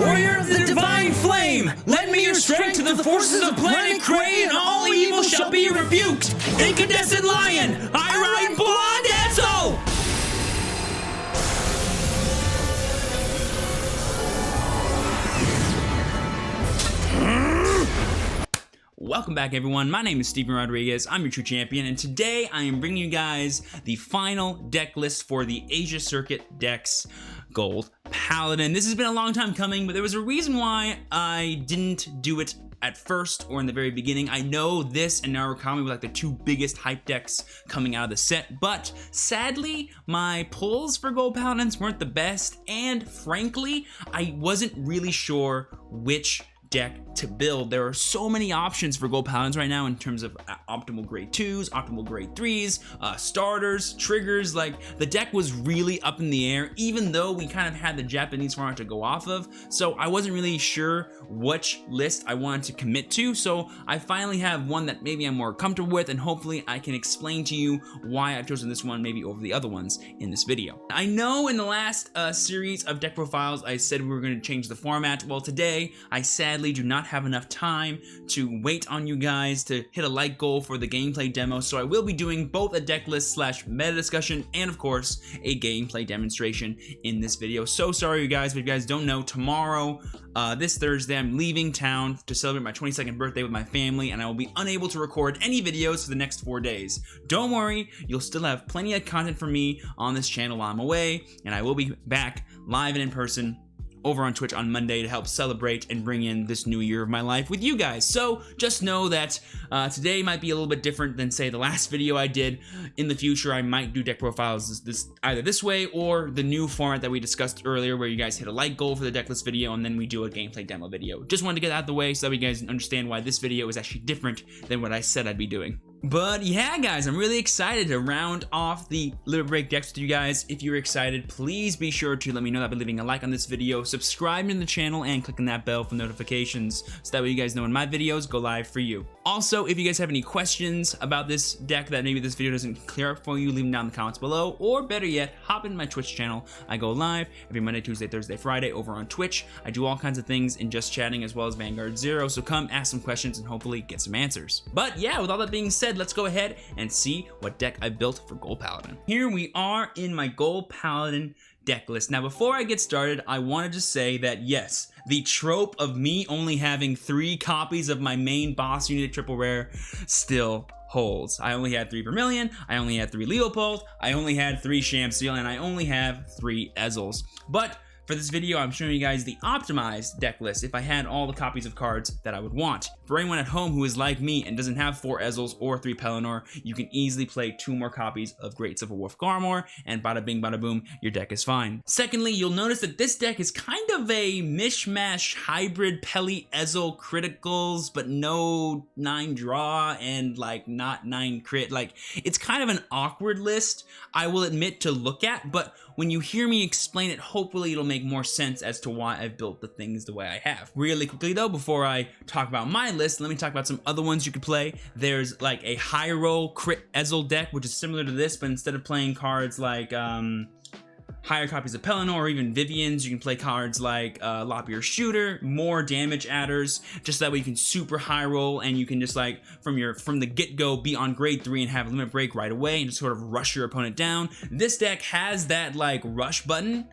Warrior of the Divine Flame, lend me your strength to the forces of Planet Cray, and all evil shall be rebuked. Incandescent Lion, I ride Blonde Ezel! Welcome back, everyone. My name is Steven Rodriguez. I'm your true champion, and today I am bringing you guys the final deck list for the Asia Circuit Decks Gold Paladin. This has been a long time coming, but there was a reason why I didn't do it at first or in the very beginning. I know this and Narukami were like the two biggest hype decks coming out of the set, but sadly, my pulls for Gold Paladins weren't the best, and frankly, I wasn't really sure which deck to build. There are so many options for Gold Paladins right now in terms of optimal grade 2s, optimal grade 3s, starters, triggers. Like, the deck was really up in the air, even though we kind of had the Japanese format to go off of, so I wasn't really sure which list I wanted to commit to. So I finally have one that maybe I'm more comfortable with, and hopefully I can explain to you why I've chosen this one maybe over the other ones in this video. I know in the last series of deck profiles I said we were going to change the format. Well, today I sadly do not have enough time to wait on you guys to hit a like goal for the gameplay demo, so I will be doing both a deck list slash meta discussion and of course a gameplay demonstration in this video. So sorry you guys, but if you guys don't know, tomorrow, this Thursday, I'm leaving town to celebrate my 22nd birthday with my family, and I will be unable to record any videos for the next 4 days. Don't worry, you'll still have plenty of content from me on this channel while I'm away, and I will be back live and in person over on Twitch on Monday to help celebrate and bring in this new year of my life with you guys. So just know that today might be a little bit different than, say, the last video I did. In the future, I might do deck profiles either this way or the new format that we discussed earlier, where you guys hit a like goal for the deck list video and then we do a gameplay demo video. Just wanted to get that out of the way so that you guys understand why this video is actually different than what I said I'd be doing. But yeah, guys, I'm really excited to round off the Limit Break decks with you guys. If you're excited, please be sure to let me know that by leaving a like on this video, subscribing to the channel, and clicking that bell for notifications so that way you guys know when my videos go live for you. Also, if you guys have any questions about this deck that maybe this video doesn't clear up for you, leave them down in the comments below, or better yet, hop into my Twitch channel. I go live every Monday, Tuesday, Thursday, Friday over on Twitch. I do all kinds of things in Just Chatting as well as Vanguard Zero, so come ask some questions and hopefully get some answers. But yeah, with all that being said, let's go ahead and see what deck I built for Gold Paladin. Here we are in my Gold Paladin deck list. Now, before I get started, I wanted to say that yes, the trope of me only having 3 copies of my main boss unit triple rare still holds. I only had 3 Vermilion, I only had 3 Leopold, I only had 3 Shamsteel, and I only have 3 Ezels. But for this video, I'm showing you guys the optimized deck list if I had all the copies of cards that I would want. For anyone at home who is like me and doesn't have 4 Ezels or 3 Pelennor, you can easily play 2 more copies of Great Civil Wolf Garmor, and bada bing bada boom, your deck is fine. Secondly, you'll notice that this deck is kind of a mishmash hybrid Peli Ezel criticals, but no 9 draw and like not 9 crit. Like, it's kind of an awkward list, I will admit, to look at, but when you hear me explain it, hopefully it'll make more sense as to why I've built the things the way I have. Really quickly though, before I talk about my list, let me talk about some other ones you could play. There's like a high roll crit Ezel deck, which is similar to this, but instead of playing cards like higher copies of Pelennor or even Vivian's, you can play cards like Lop-Ear Shooter, more damage adders, just that way you can super high roll and you can just like from the get-go be on grade 3 and have Limit Break right away and just sort of rush your opponent down. This deck has that like rush button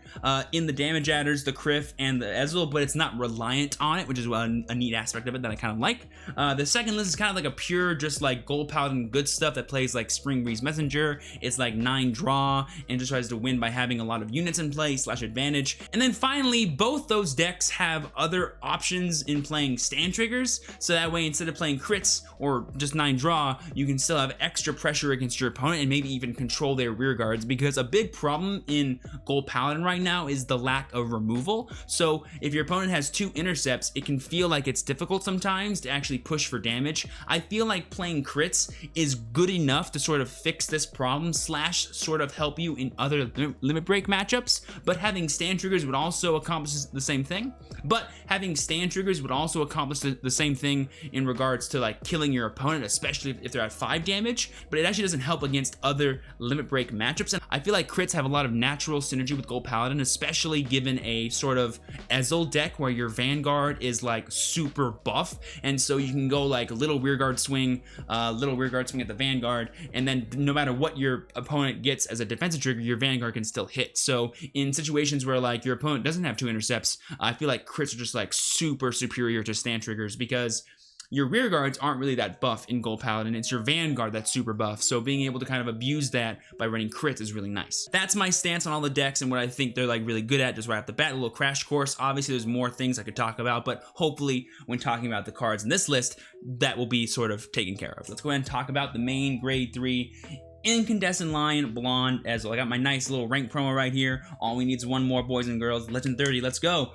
in the damage adders, the Criff, and the Ezel, but it's not reliant on it, which is a neat aspect of it that I kind of like. The second list is kind of like a pure just like Gold Paladin good stuff that plays like Spring Breeze Messenger. It's like 9 draw and just tries to win by having a lot of units in play / advantage. And then finally, both those decks have other options in playing stand triggers, so that way instead of playing crits or just 9 draw, you can still have extra pressure against your opponent and maybe even control their rear guards, because a big problem in Gold Paladin right now is the lack of removal. So if your opponent has 2 intercepts, it can feel like it's difficult sometimes to actually push for damage. I feel like playing crits is good enough to sort of fix this problem / sort of help you in other Limit Break matchups, but having stand triggers would also accomplish the same thing. But having stand triggers would also accomplish the same thing in regards to like killing your opponent, especially if they're at 5 damage, but it actually doesn't help against other limit break matchups. And I feel like crits have a lot of natural synergy with Gold Paladin, especially given a sort of Ezel deck where your Vanguard is like super buff, and so you can go like little rearguard swing at the Vanguard, and then no matter what your opponent gets as a defensive trigger, your Vanguard can still hit. So in situations where like your opponent doesn't have 2 intercepts, I feel like crits are just like super superior to stand triggers, because your rear guards aren't really that buff in Gold Paladin. It's your Vanguard that's super buff. So being able to kind of abuse that by running crits is really nice. That's my stance on all the decks and what I think they're like really good at just right off the bat. A little crash course. Obviously, there's more things I could talk about, but hopefully when talking about the cards in this list, that will be sort of taken care of. Let's go ahead and talk about the main grade 3 Incandescent Lion Blonde Ezel. I got my nice little rank promo right here. All we need is one more, boys and girls. Legend 30, let's go.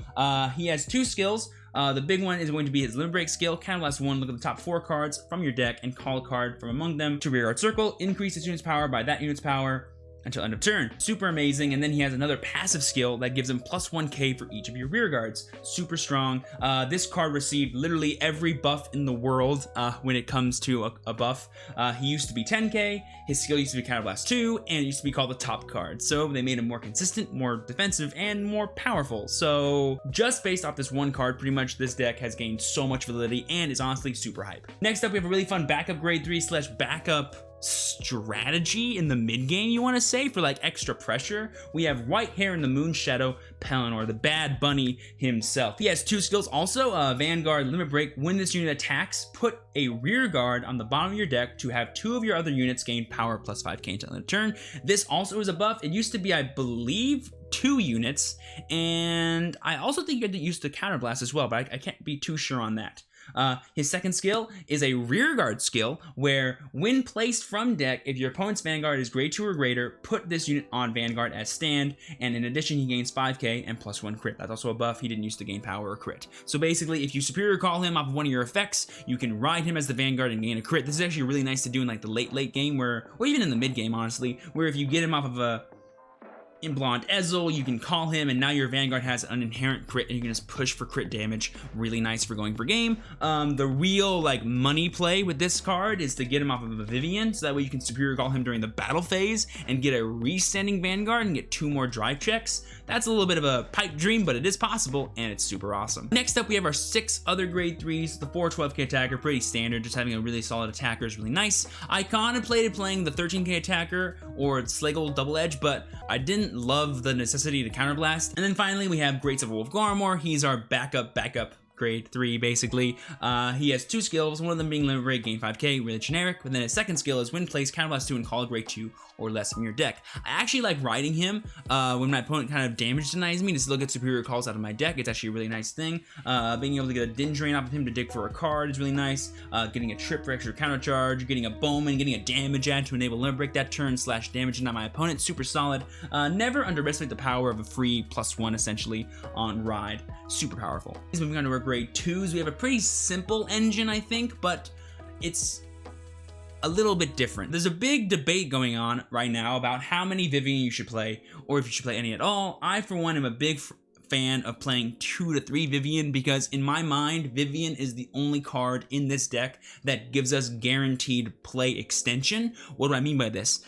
He has 2 skills. The big one is going to be his limit break skill. Catalyst 1, look at the top 4 cards from your deck and call a card from among them to rearguard circle. Increase its unit's power by that unit's power until end of turn. Super amazing. And then he has another passive skill that gives him plus 1k for each of your rear guards. Super strong. This card received literally every buff in the world when it comes to a buff. He used to be 10k, his skill used to be Counterblast 2, and it used to be called the top card. So they made him more consistent, more defensive, and more powerful. So just based off this one card, pretty much this deck has gained so much validity and is honestly super hype. Next up, we have a really fun backup grade 3 / backup strategy in the mid game, you want to say, for like extra pressure. We have White Hair in the Moon Shadow Pelennor, the Bad Bunny himself. He has 2 skills also. Vanguard Limit Break. When this unit attacks, put a rear guard on the bottom of your deck to have 2 of your other units gain power plus 5k until end of turn. This also is a buff. It used to be, I believe, 2 units, and I also think you had to use the Counterblast as well, but I can't be too sure on that. His second skill is a rearguard skill where when placed from deck, if your opponent's Vanguard is grade 2 or greater, put this unit on Vanguard as stand, and in addition he gains 5k and plus 1 crit. That's also a buff. He didn't use to gain power or crit. So basically, if you superior call him off of one of your effects, you can ride him as the Vanguard and gain a crit. This is actually really nice to do in like the late game or even in the mid game, honestly, where if you get him off of a in Blonde Ezel, you can call him, and now your Vanguard has an inherent crit, and you can just push for crit damage. Really nice for going per game. The real like money play with this card is to get him off of a Vivian, so that way you can superior call him during the battle phase and get a restanding Vanguard and get 2 more drive checks. That's a little bit of a pipe dream, but it is possible, and it's super awesome. Next up, we have our 6 other grade 3s. The 412k attacker, pretty standard. Just having a really solid attacker is really nice. I contemplated playing the 13k attacker or Slagle Double Edge, but I didn't love the necessity to counterblast. And then finally, we have Great Civil Wolf Garmor. He's our backup grade 3, basically. He has 2 skills, one of them being Limit Break, gain 5k, really generic, but then his second skill is when placed, Counterblast 2 and call a grade 2 or less from your deck. I actually like riding him when my opponent kind of damage denies me to still get superior calls out of my deck. It's actually a really nice thing. Being able to get a Din Drain off of him to dig for a card is really nice. Getting a trip for extra counter charge, getting a Bowman, getting a damage add to enable Limit Break that turn / damage deny my opponent, super solid. Never underestimate the power of a free +1 essentially on ride. Super powerful. Moving on to our grade 2s, we have a pretty simple engine, I think, but it's a little bit different. There's a big debate going on right now about how many Vivian you should play, or if you should play any at all. I, for one, am a big fan of playing 2 to 3 Vivian, because in my mind, Vivian is the only card in this deck that gives us guaranteed play extension. What do I mean by this?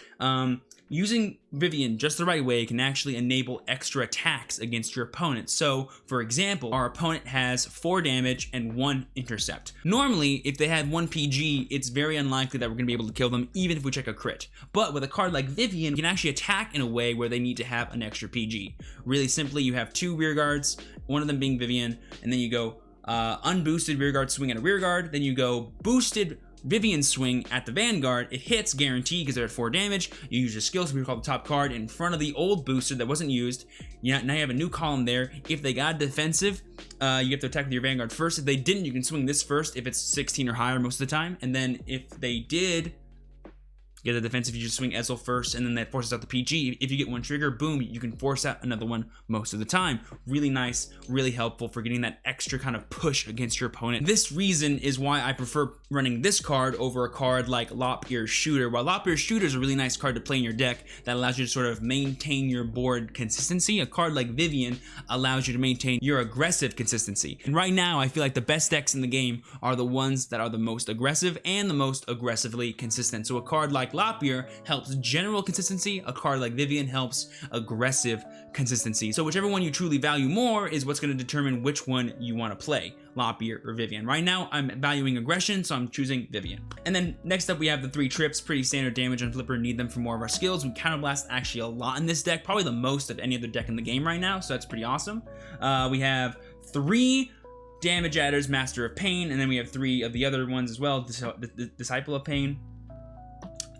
Using Vivian just the right way can actually enable extra attacks against your opponent. So, for example, our opponent has 4 damage and 1 intercept. Normally, if they had 1 PG, it's very unlikely that we're going to be able to kill them, even if we check a crit. But with a card like Vivian, you can actually attack in a way where they need to have an extra PG. Really simply, you have 2 rear guards, one of them being Vivian, and then you go unboosted rear guard swing at a rear guard, then you go boosted Vivian swing at the Vanguard. It hits guaranteed because they're at 4 damage. You use your skill, so we call the top card in front of the old booster that wasn't used. Now you have a new column there. If they got defensive, you have to attack with your Vanguard first. If they didn't, you can swing this first if it's 16 or higher most of the time. And then if they did Get the defensive, you just swing Ezel first, and then that forces out the PG. If you get one trigger, boom, you can force out another one most of the time. Really nice, really helpful for getting that extra kind of push against your opponent. This reason is why I prefer running this card over a card like Lop-Ear Shooter. While Lop-Ear Shooter is a really nice card to play in your deck that allows you to sort of maintain your board consistency, a card like Vivian allows you to maintain your aggressive consistency. And right now, I feel like the best decks in the game are the ones that are the most aggressive and the most aggressively consistent. So a card like Lop-Ear helps general consistency, a card like Vivian helps aggressive consistency. So whichever one you truly value more is what's going to determine which one you want to play, Lop-Ear or Vivian. Right now, I'm valuing aggression, so I'm choosing Vivian. And then next up, we have the 3 trips, pretty standard damage on Flipper, need them for more of our skills. We counterblast actually a lot in this deck, probably the most of any other deck in the game right now, so that's pretty awesome. We have 3 damage adders, Master of Pain, and then we have 3 of the other ones as well, Disciple of Pain.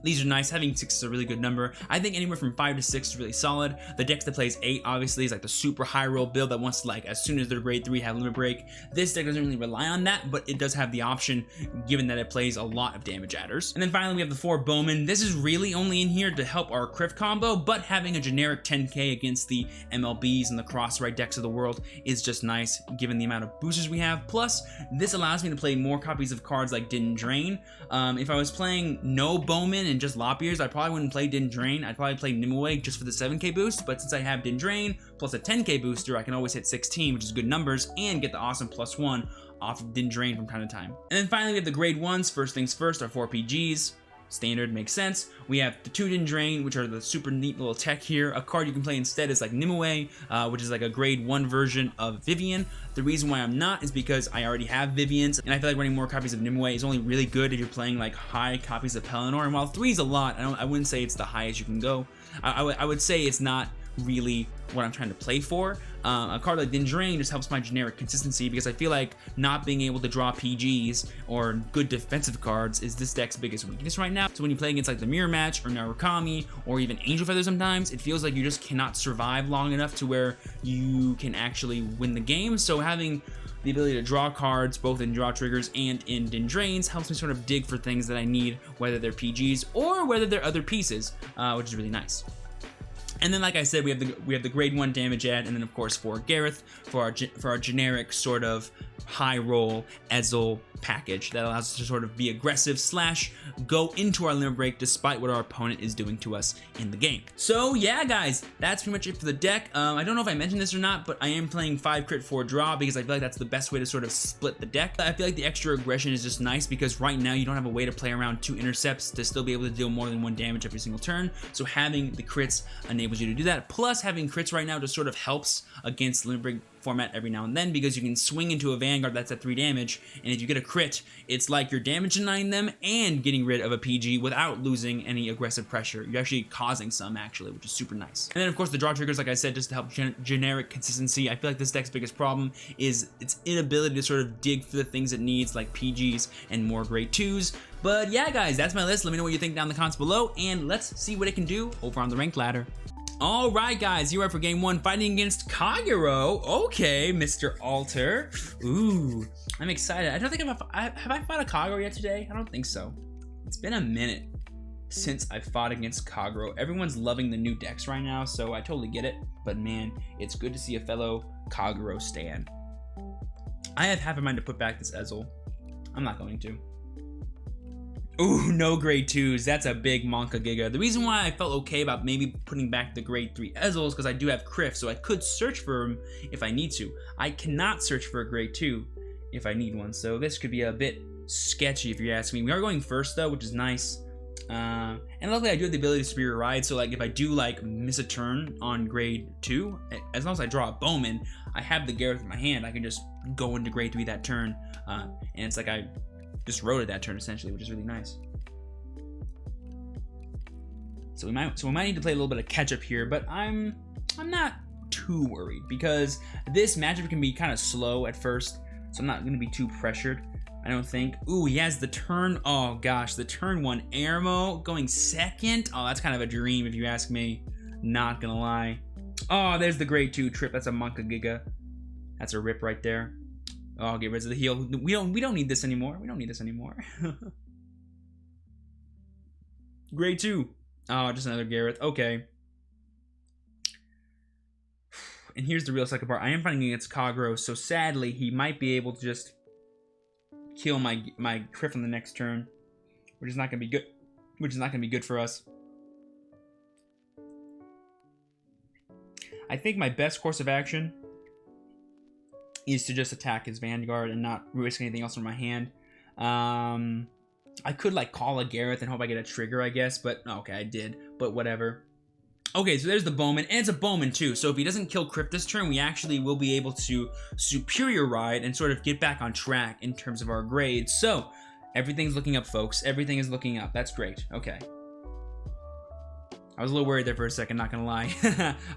These are nice. Having 6 is a really good number. I think anywhere from 5 to 6 is really solid. The deck that plays 8 obviously is like the super high roll build that wants to, like, as soon as they're grade 3 have limit break. This deck doesn't really rely on that, but it does have the option given that it plays a lot of damage adders. And then finally we have the 4 Bowman. This is really only in here to help our Criff combo, but having a generic 10k against the MLBs and the cross-right decks of the world is just nice given the amount of boosters we have. Plus, this allows me to play more copies of cards like Din Drain. If I was playing no Bowman and just Lop-Ears, I probably wouldn't play Din Drain. I'd probably play Nimue just for the 7k boost, but since I have Din Drain plus a 10k booster, I can always hit 16, which is good numbers, and get the awesome +1 off of Din Drain from time to time. And then finally, we have the grade 1s. First things first, our 4 PGs. Standard, makes sense. We have the 2 Din Drain, which are the super neat little tech here. A card you can play instead is like Nimue, which is like a grade 1 version of Vivian. The reason why I'm not is because I already have Vivians, and I feel like running more copies of Nimue is only really good if you're playing like high copies of Pelennor. And while 3 is a lot, I wouldn't say it's the highest you can go. I would say it's not really what I'm trying to play for. A card like Din Drain just helps my generic consistency because I feel like not being able to draw PGs or good defensive cards is this deck's biggest weakness right now. So when you play against like the Mirror Match or Narukami or even Angel Feather sometimes, it feels like you just cannot survive long enough to where you can actually win the game. So having the ability to draw cards both in draw triggers and in Din Drains helps me sort of dig for things that I need, whether they're PGs or whether they're other pieces, which is really nice. And then, like I said, we have the grade 1 damage add, and then of course for Gareth for our generic sort of high roll Ezel package that allows us to sort of be aggressive slash go into our limit break despite what our opponent is doing to us in the game. So yeah, guys, that's pretty much it for the deck. I don't know if I mentioned this or not, but I am playing 5 crit 4 draw because I feel like that's the best way to sort of split the deck. I feel like the extra aggression is just nice because right now you don't have a way to play around 2 intercepts to still be able to deal more than 1 damage every single turn. So having the crits enables you to do that. Plus having crits right now just sort of helps against limit break format every now and then because you can swing into a Vanguard that's at 3 damage, and if you get a crit, it's like you're damage denying them and getting rid of a PG without losing any aggressive pressure. You're actually causing some, actually, which is super nice. And then of course the draw triggers, like I said, just to help generic consistency. I feel like this deck's biggest problem is its inability to sort of dig for the things it needs, like PGs and more grade 2s. But yeah, guys, that's my list. Let me know what you think down in the comments below, and let's see what it can do over on the ranked ladder. Alright guys, you are for game 1 fighting against Kagero. Okay, Mr. Alter. Ooh, I'm excited. I don't think have I fought a Kagero yet today? I don't think so. It's been a minute since I fought against Kagero. Everyone's loving the new decks right now, so I totally get it. But man, it's good to see a fellow Kagero stan. I have half a mind to put back this Ezel. I'm not going to. Ooh, no grade 2s. That's a big Monka Giga. The reason why I felt okay about maybe putting back the grade 3 Ezel is because I do have Criff, so I could search for him if I need to. I cannot search for a grade 2 if I need one, so this could be a bit sketchy if you ask me. We are going first though, which is nice. And luckily I do have the ability to Superior Ride, so like if I do like miss a turn on grade 2, as long as I draw a Bowman, I have the Gareth in my hand. I can just go into grade 3 that turn, and it's like I just rode it that turn essentially, which is really nice. So we might need to play a little bit of catch up here, but I'm not too worried because this matchup can be kind of slow at first, so I'm not going to be too pressured, I don't think. Ooh, he has the turn. Oh gosh, the turn 1 Airmo going second. Oh, that's kind of a dream if you ask me. Not gonna lie. Oh, there's the grade 2 trip. That's a Monka Giga. That's a rip right there. Oh, get rid of the heal. We don't need this anymore. We don't need this anymore. Grade 2. Oh, just another Gareth. Okay. And here's the real second part. I am fighting against Kagero, so sadly, he might be able to just kill my crit on the next turn, which is not going to be good. Which is not going to be good for us. I think my best course of action is to just attack his Vanguard and not risk anything else from my hand. I could like call a Gareth and hope I get a trigger, I guess, but okay, I did, but whatever. Okay, so there's the Bowman, and it's a Bowman too, so if he doesn't kill Crypt this turn, we actually will be able to Superior Ride and sort of get back on track in terms of our grades. So, everything's looking up, folks. Everything is looking up. That's great. Okay. I was a little worried there for a second, not gonna lie.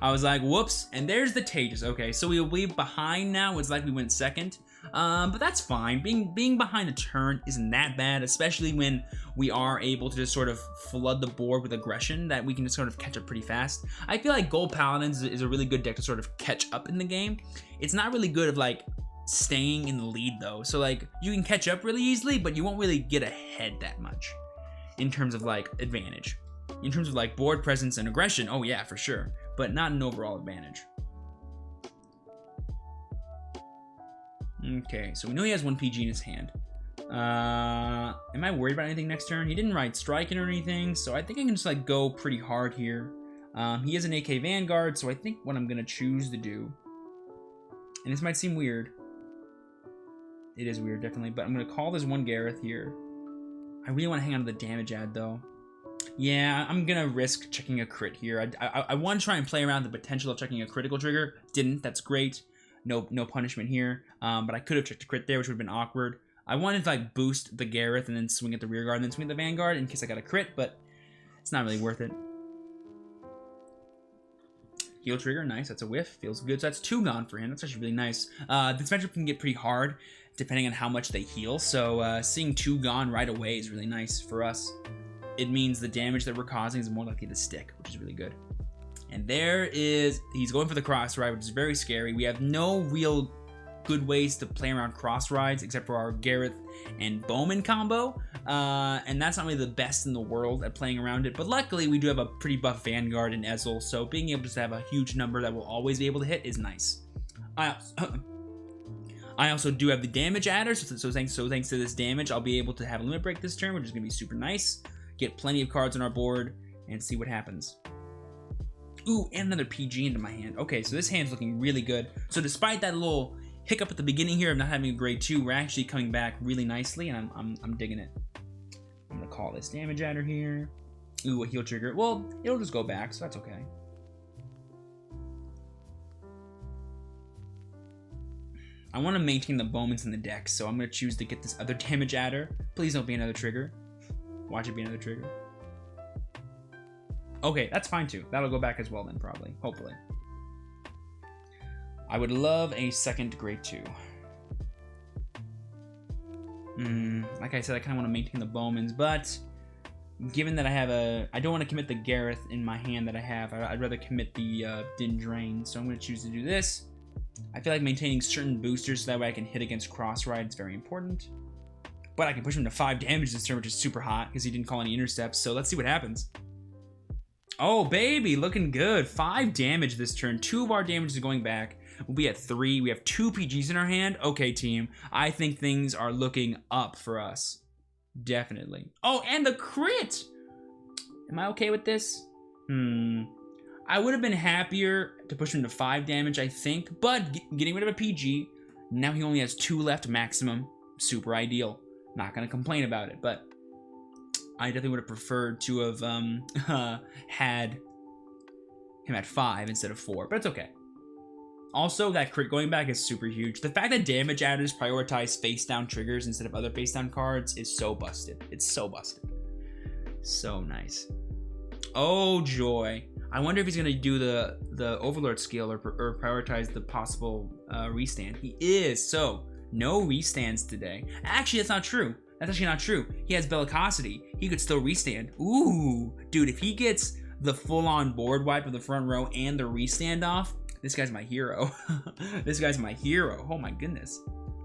I was like, whoops, and there's the Tejas. Okay, so we'll be behind now. It's like we went second, but that's fine. Being behind a turn isn't that bad, especially when we are able to just sort of flood the board with aggression that we can just sort of catch up pretty fast. I feel like Gold Paladins is a really good deck to sort of catch up in the game. It's not really good of like staying in the lead though, so like you can catch up really easily, but you won't really get ahead that much in terms of like advantage. In terms of like board presence and aggression, oh yeah, for sure, but not an overall advantage. Okay, so we know he has one PG in his hand. Am I worried about anything next turn? He didn't ride striking or anything, so I think I can just like go pretty hard here. He has an AK Vanguard, so I think what I'm gonna choose to do, and this might seem weird. It is weird, definitely, but I'm gonna call this one Gareth here. I really want to hang on to the damage ad though. Yeah, I'm gonna risk checking a crit here. I want to try and play around the potential of checking a critical trigger. Didn't. That's great. No punishment here. But I could have checked a crit there, which would have been awkward. I wanted to like boost the Gareth and then swing at the rear guard and then swing at the Vanguard in case I got a crit, but it's not really worth it. Heal trigger, nice. That's a whiff. Feels good. So that's 2 gone for him. That's actually really nice. This matchup can get pretty hard depending on how much they heal. So seeing 2 gone right away is really nice for us. It means the damage that we're causing is more likely to stick, which is really good. And there is, he's going for the cross ride, which is very scary. We have no real good ways to play around cross rides except for our Gareth and Bowman combo. And that's not really the best in the world at playing around it. But luckily, we do have a pretty buff Vanguard and Ezel, so being able to have a huge number that we'll always be able to hit is nice. I also do have the damage adder, so thanks to this damage, I'll be able to have a limit break this turn, which is going to be super nice. Get plenty of cards on our board and see what happens. Ooh, and another PG into my hand. Okay, so this hand's looking really good. So despite that little hiccup at the beginning here of not having a grade 2, we're actually coming back really nicely, and I'm digging it. I'm gonna call this damage adder here. Ooh, a heal trigger. Well, it'll just go back, so that's okay. I want to maintain the Bowmans in the deck, so I'm gonna choose to get this other damage adder. Please don't be another trigger. Watch it be another trigger. Okay, that's fine too. That'll go back as well then, probably. Hopefully. I would love a second grade 2. Like I said, I kind of want to maintain the Bowmans, but given that I have I don't want to commit the Gareth in my hand that I have. I'd rather commit the Din Drain, so I'm going to choose to do this. I feel like maintaining certain boosters so that way I can hit against cross ride is very important. But I can push him to 5 damage this turn, which is super hot because he didn't call any intercepts. So let's see what happens. Oh, baby, looking good. 5 damage this turn. 2 of our damage is going back. We'll be at 3. We have 2 PGs in our hand. Okay, team. I think things are looking up for us. Definitely. Oh, and the crit! Am I okay with this? I would have been happier to push him to 5 damage, I think. But getting rid of a PG, now he only has 2 left maximum. Super ideal. Not gonna complain about it, but I definitely would have preferred to have had him at 5 instead of 4, but it's okay. Also, that crit going back is super huge. The fact that damage adders prioritize face-down triggers instead of other face-down cards is so busted. It's so busted. So nice. Oh, joy. I wonder if he's gonna do the Overlord skill or prioritize the possible restand. He is, so no restands today. Actually, that's not true. That's actually not true. He has Bellicosity. He could still restand. Ooh, dude, if he gets the full-on board wipe of the front row and the restand off, this guy's my hero. This guy's my hero. Oh my goodness.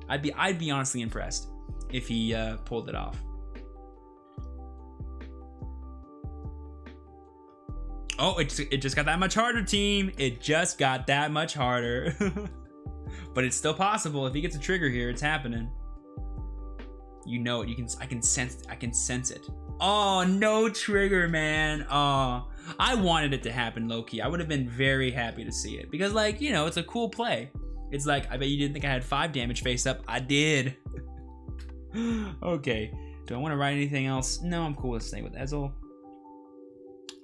I'd be honestly impressed if he pulled it off. Oh, it just got that much harder, team. It just got that much harder. But it's still possible. If he gets a trigger here, it's happening. You know it. I can sense it. Oh, no trigger, man. Oh, I wanted it to happen, low-key. I would have been very happy to see it. Because, like, you know, it's a cool play. It's like, I bet you didn't think I had 5 damage face up. I did. Okay. Do I want to write anything else? No, I'm cool with staying with Ezel.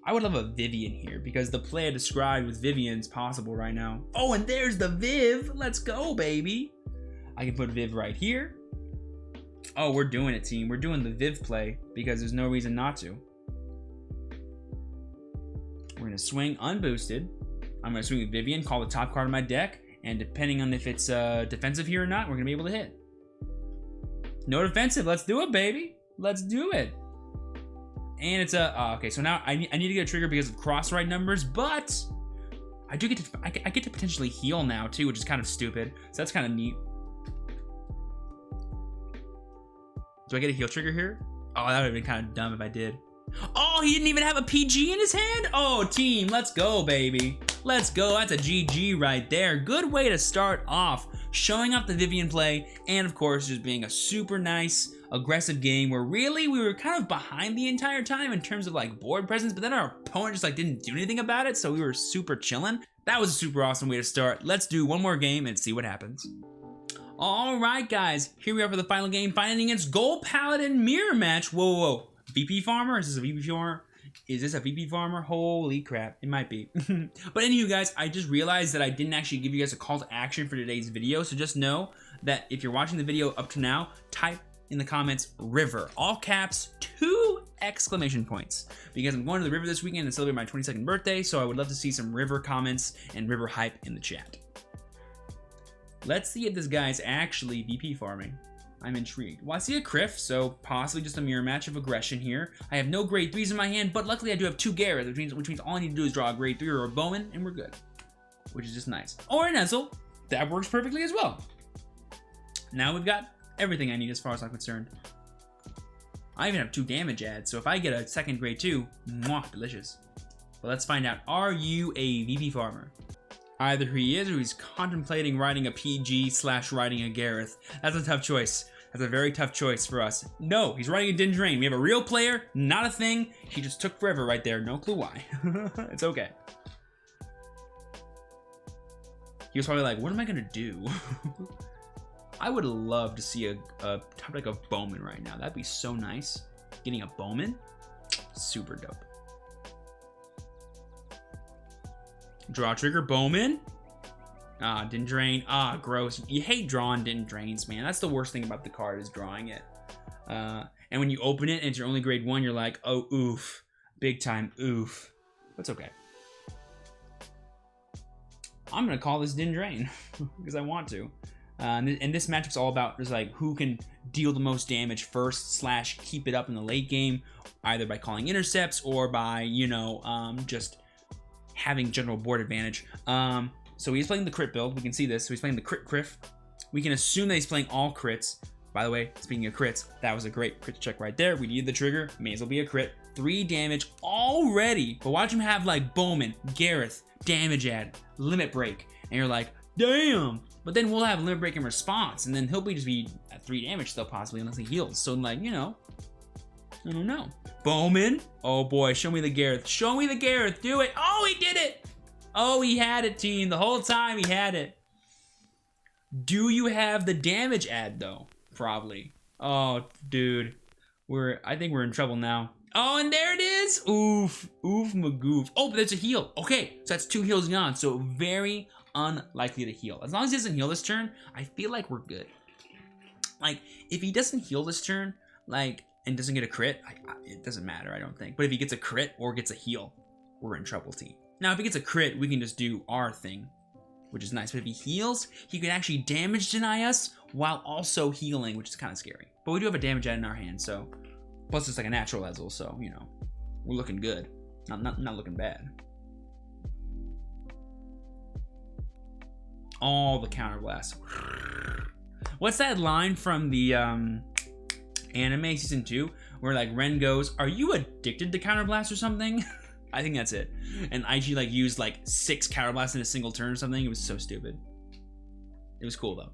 I would love a Vivian here because the play I described with Vivian's possible right now. Oh, and there's the Viv. Let's go, baby. I can put Viv right here. Oh, we're doing it, team. We're doing the Viv play because there's no reason not to. We're going to swing unboosted. I'm going to swing with Vivian, call the top card of my deck, and depending on if it's defensive here or not, we're going to be able to hit. No defensive. Let's do it, baby. Let's do it. And it's a okay. So now I need to get a trigger because of cross-right numbers, but I do get to I get to potentially heal now too, which is kind of stupid. So that's kind of neat. Do I get a heal trigger here? Oh, that would have been kind of dumb if I did. Oh, he didn't even have a PG in his hand? Oh, team, let's go, baby. Let's go. That's a GG right there. Good way to start off. Showing off the Vivian play, and of course, just being a super nice, aggressive game where really we were kind of behind the entire time in terms of like board presence, but then our opponent just like didn't do anything about it, so we were super chilling. That was a super awesome way to start. Let's do one more game and see what happens. All right, guys, here we are for the final game, fighting against Gold Paladin mirror match. Whoa, whoa, whoa. VP Farmer? Is this a VP Farmer? Is this a VP Farmer? Holy crap, it might be. But anywho, guys, I just realized that I didn't actually give you guys a call to action for today's video, so just know that if you're watching the video up to now, type in the comments river, all caps, 2 exclamation points, because I'm going to the river this weekend to celebrate my 22nd birthday, so I would love to see some river comments and river hype in the chat. Let's see if this guy's actually VP farming. I'm intrigued. Well, I see a Criff, so possibly just a mirror match of aggression here. I have no grade 3s in my hand, but luckily I do have 2 Gareth, which means all I need to do is draw a grade 3 or a Bowman, and we're good. Which is just nice. Or an Ezel. That works perfectly as well. Now we've got everything I need as far as I'm concerned. I even have 2 damage adds, so if I get a second grade 2, mwah, delicious. But let's find out, are you a VP farmer? Either he is or he's contemplating writing a PG / writing a Gareth. That's a tough choice. That's a very tough choice for us. No, he's writing a Dindrain. We have a real player, not a thing. He just took forever right there. No clue why. It's okay. He was probably like, what am I gonna do? I would love to see a top deck of Bowman right now. That'd be so nice. Getting a Bowman, super dope. Draw trigger, Bowman. Ah, Dindrain. Ah, gross. You hate drawing Dindrains, man. That's the worst thing about the card is drawing it. And when you open it and it's your only grade 1, you're like, oh, oof. Big time, oof. That's okay. I'm going to call this Dindrain because I want to. And this matchup's all about just like who can deal the most damage first / keep it up in the late game, either by calling intercepts or by, you know, just having general board advantage. So he's playing the crit build. We can see this. So he's playing the crit Criff. We can assume that he's playing all crits. By the way, speaking of crits, that was a great crit check right there. We needed the trigger. May as well be a crit. 3 damage already. But watch him have like Bowman, Gareth, damage add, limit break. And you're like, damn. But then we'll have limit break in response. And then he'll be just be at 3 damage still possibly unless he heals. So like, you know, I don't know. Bowman. Oh boy, show me the Gareth. Show me the Gareth. Do it. Oh, he did it. Oh, he had it, team. The whole time he had it. Do you have the damage add though? Probably. Oh, dude. I think we're in trouble now. Oh, and there it is. Oof. Oof magoof. Oh, but there's a heal. Okay, so that's 2 heals gone. So very unlikely to heal. As long as he doesn't heal this turn, I feel like we're good. Like, if he doesn't heal this turn, like, and doesn't get a crit, it doesn't matter, I don't think. But if he gets a crit or gets a heal, we're in trouble, team. Now, if he gets a crit, we can just do our thing, which is nice. But if he heals, he can actually damage deny us while also healing, which is kind of scary. But we do have a damage add in our hand, so... Plus, it's like a natural Ezel, so, you know, we're looking good. Not looking bad. All the counterblast. What's that line from the anime season 2 where like Ren goes, "Are you addicted to counterblast or something?" I think that's it. And IG like used like 6 Counter Blasts in a single turn or something. It was so stupid. It was cool though.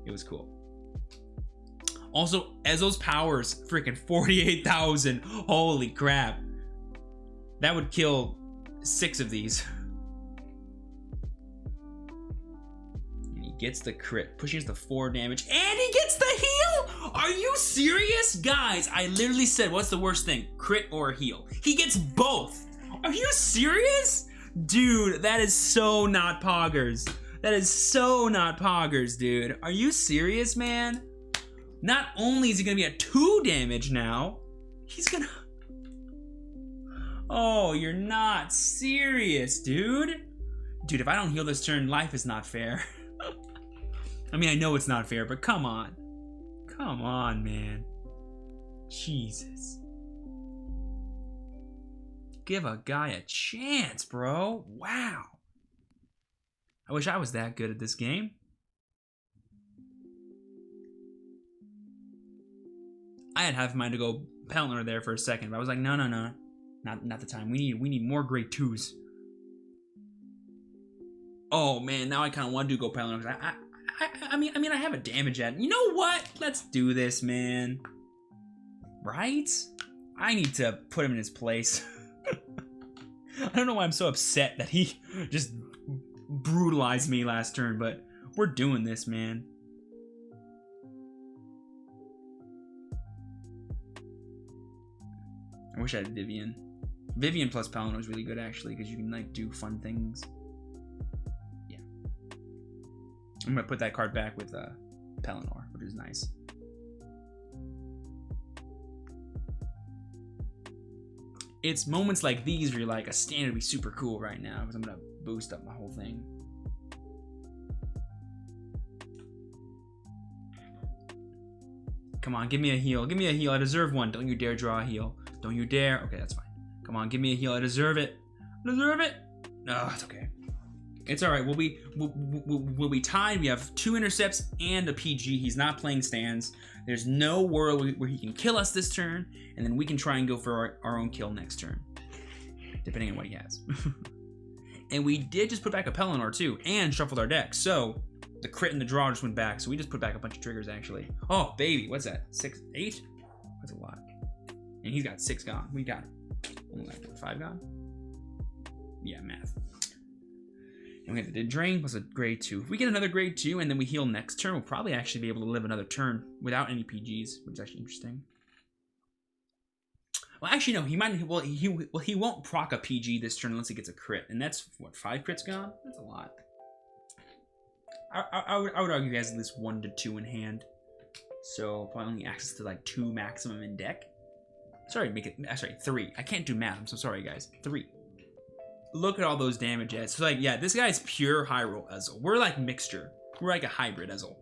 It was cool. Also, Ezel's powers, freaking 48,000. Holy crap. That would kill 6 of these. And he gets the crit, pushing us to 4 damage, and he gets the heal! Are you serious? Guys, I literally said, what's the worst thing? Crit or heal? He gets both! Are you serious? Dude, that is so not poggers. That is so not poggers, dude. Are you serious, man? Not only is he gonna be at 2 damage now, he's gonna... Oh, you're not serious, dude. Dude, if I don't heal this turn, life is not fair. I mean, I know it's not fair, but come on. Come on, man. Jesus. Give a guy a chance, bro. Wow. I wish I was that good at this game. I had half mind to go Pelennor there for a second, but I was like, no. Not the time. We need more grade 2s. Oh man, now I kind of want to do go Pelennor because I mean I have a damage at. You know what? Let's do this, man. Right? I need to put him in his place. I don't know why I'm so upset that he just brutalized me last turn, but we're doing this, man. I wish I had Vivian. Vivian plus Pelennor is really good actually because you can like do fun things. Yeah. I'm gonna put that card back with Pelennor, which is nice. It's moments like these where you're like, a stand would be super cool right now because I'm gonna boost up my whole thing. Come on, give me a heal. Give me a heal. I deserve one. Don't you dare draw a heal. Don't you dare. Okay, that's fine. Come on, give me a heal. I deserve it. I deserve it. No, it's okay. It's all right. We'll be tied. We have 2 intercepts and a PG. He's not playing stands. There's no world where he can kill us this turn, and then we can try and go for our own kill next turn, depending on what he has. And we did just put back a Pelennor too, and shuffled our deck. So the crit and the draw just went back. So we just put back a bunch of triggers actually. Oh baby, what's that? 6, 8? That's a lot. And he's got 6 gone. We got only like 5 gone. Yeah, math. And we have the drain plus a grade 2. If we get another grade 2 and then we heal next turn, we'll probably actually be able to live another turn without any PGs, which is actually interesting. Well, actually, no, he might. Well, he won't proc a PG this turn unless he gets a crit, and that's what, 5 crits gone. That's a lot. I would argue he has at least 1 to 2 in hand, so probably only access to like 2 maximum in deck. Sorry, make it. Sorry, 3. I can't do math. I'm so sorry, guys. 3. Look at all those damage adds. So like, yeah, this guy's pure high roll Ezel. We're like mixture. We're like a hybrid Ezel.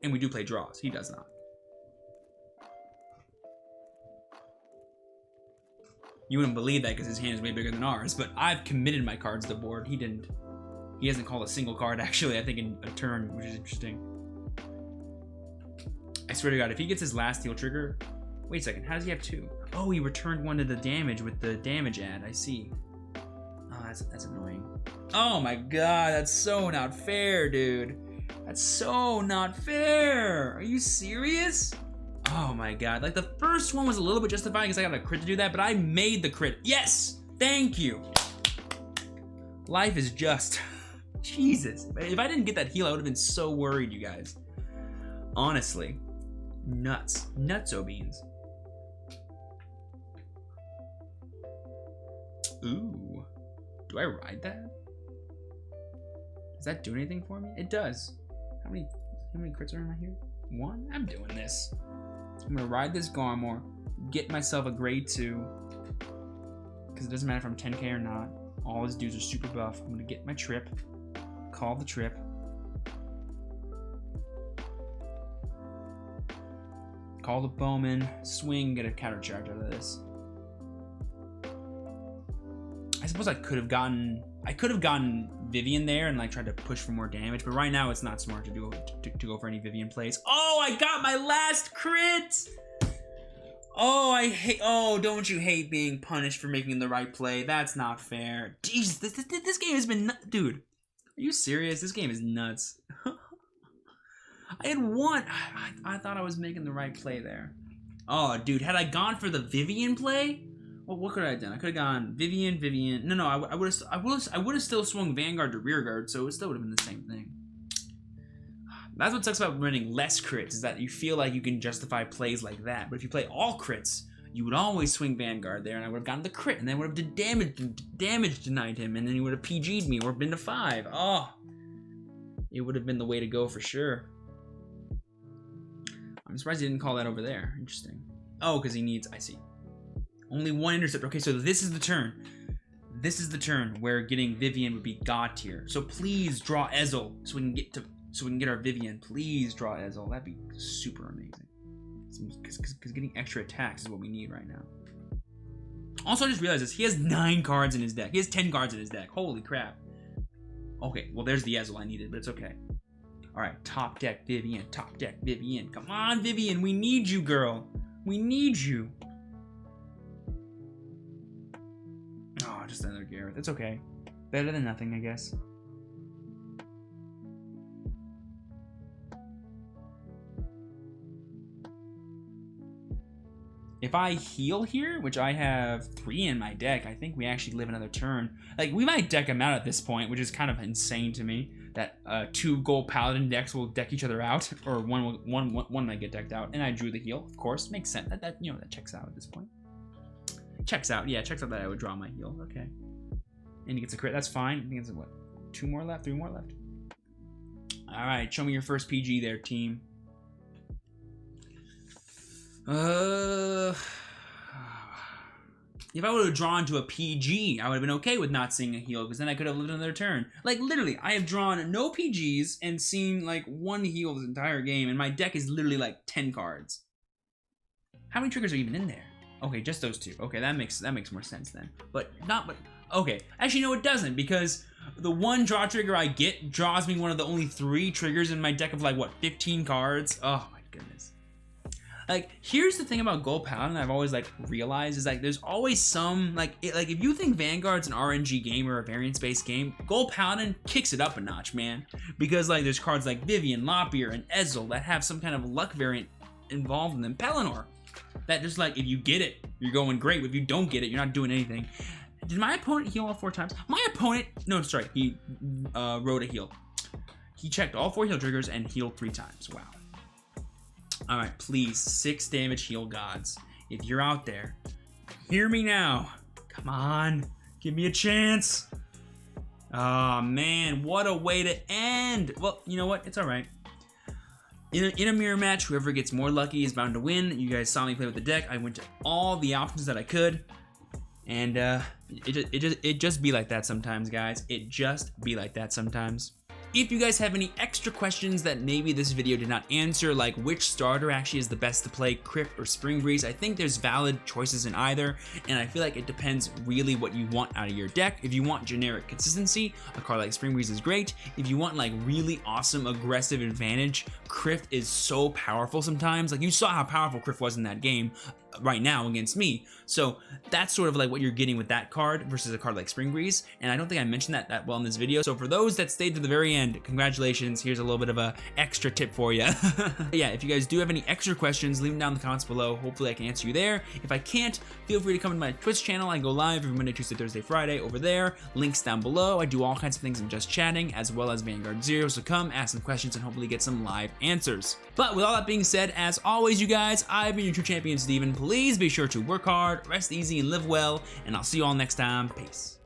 And we do play draws. He does not. You wouldn't believe that because his hand is way bigger than ours, but I've committed my cards to the board. He didn't. He hasn't called a single card, actually, I think, in a turn, which is interesting. I swear to God, if he gets his last heal trigger... Wait a second, how does he have 2? Oh, he returned 1 to the damage with the damage add, I see. Oh, that's annoying. Oh my God, that's so not fair, dude. That's so not fair. Are you serious? Oh my God, like the first one was a little bit justified because I got a crit to do that, but I made the crit. Yes, thank you. Life is just. Jesus, if I didn't get that heal, I would have been so worried, you guys. Honestly, nuts, nutso beans. Ooh, do I ride that? Does that do anything for me? It does. How many crits are in here? 1? I'm doing this. I'm gonna ride this Garmor, get myself a grade 2, because it doesn't matter if I'm 10k or not. All his dudes are super buff. I'm gonna get my trip, call the trip, call the Bowman, swing, get a counter charge out of this. I suppose I could have gotten Vivian there and like tried to push for more damage, but right now it's not smart to go for any Vivian plays. Oh, I got my last crit! Oh, I hate. Oh, don't you hate being punished for making the right play? That's not fair. Jesus, this game has been dude. Are you serious? This game is nuts. I had one. I thought I was making the right play there. Oh, dude, had I gone for the Vivian play, well, what could I have done? I could have gone Vivian. No, I would have still swung Vanguard to rear guard, so it still would have been the same thing. That's what sucks about running less crits, is that you feel like you can justify plays like that. But if you play all crits, you would always swing Vanguard there, and I would have gotten the crit, and then would have damage denied him, and then he would have PG'd me or been to 5. Oh, it would have been the way to go for sure. I'm surprised he didn't call that over there. Interesting. Oh, because he needs, I see. Only 1 intercept. Okay, so this is the turn. This is the turn where getting Vivian would be god tier. So please draw Ezel so we can get our Vivian. Please draw Ezel. That'd be super amazing. Because getting extra attacks is what we need right now. Also, I just realized this. He has 9 cards in his deck. He has 10 cards in his deck. Holy crap. Okay, well, there's the Ezel I needed, but it's okay. All right, top deck Vivian. Top deck Vivian. Come on, Vivian. We need you, girl. We need you. Oh, just another Gareth. It's okay. Better than nothing, I guess. If I heal here, which I have 3 in my deck, I think we actually live another turn. Like, we might deck them out at this point, which is kind of insane to me. That 2 gold paladin decks will deck each other out, or one might get decked out. And I drew the heal, of course. Makes sense. That that checks out at this point. Checks out. Yeah, checks out that I would draw my heal. Okay. And he gets a crit. That's fine. I think it's what? 2 more left? 3 more left? All right. Show me your first PG there, team. If I would have drawn to a PG, I would have been okay with not seeing a heal, because then I could have lived another turn. Like, literally, I have drawn no PGs and seen, like, 1 heal this entire game, and my deck is literally, like, 10 cards. How many triggers are even in there? Okay, just those 2. Okay, that makes more sense then. But, okay. Actually, no, it doesn't, because the 1 draw trigger I get draws me one of the only 3 triggers in my deck of, like, what, 15 cards? Oh, my goodness. Like, here's the thing about Gold Paladin I've always, like, realized is, like, there's always some, like, if you think Vanguard's an RNG game or a variance-based game, Gold Paladin kicks it up a notch, man. Because, like, there's cards like Vivian, Lopier, and Ezel that have some kind of luck variant involved in them. Pelennor, that just, like, if you get it, you're going great. If you don't get it, you're not doing anything. Did my opponent heal all 4 times? My opponent, no, sorry, he wrote a heal. He checked all 4 heal triggers and healed 3 times. Wow. Alright, please, 6 damage heal gods. If you're out there, hear me now. Come on, give me a chance. Oh man, what a way to end. Well, you know what? It's alright. In a mirror match, whoever gets more lucky is bound to win. You guys saw me play with the deck. I went to all the options that I could. And it just be like that sometimes, guys. It just be like that sometimes. If you guys have any extra questions that maybe this video did not answer, like which starter actually is the best to play, Crypt or Spring Breeze, I think there's valid choices in either, and I feel like it depends really what you want out of your deck. If you want generic consistency, a card like Spring Breeze is great. If you want like really awesome aggressive advantage, Crypt is so powerful sometimes. Like you saw how powerful Crypt was in that game right now against me. So that's sort of like what you're getting with that card versus a card like Spring Breeze, and I don't think I mentioned that well in this video. So for those that stayed to the very end, congratulations. Here's a little bit of a extra tip for you. Yeah, if you guys do have any extra questions, leave them down in the comments below. Hopefully I can answer you there. If I can't, feel free to come to my Twitch channel. I go live every Monday, Tuesday, Thursday, Friday over there. Links down below. I do all kinds of things in Just Chatting as well as Vanguard Zero, so come ask some questions and hopefully get some live answers. But with all that being said, as always, you guys, I've been your true champion, Steven. Please be sure to work hard, rest easy, and live well, and I'll see you all next time. Peace.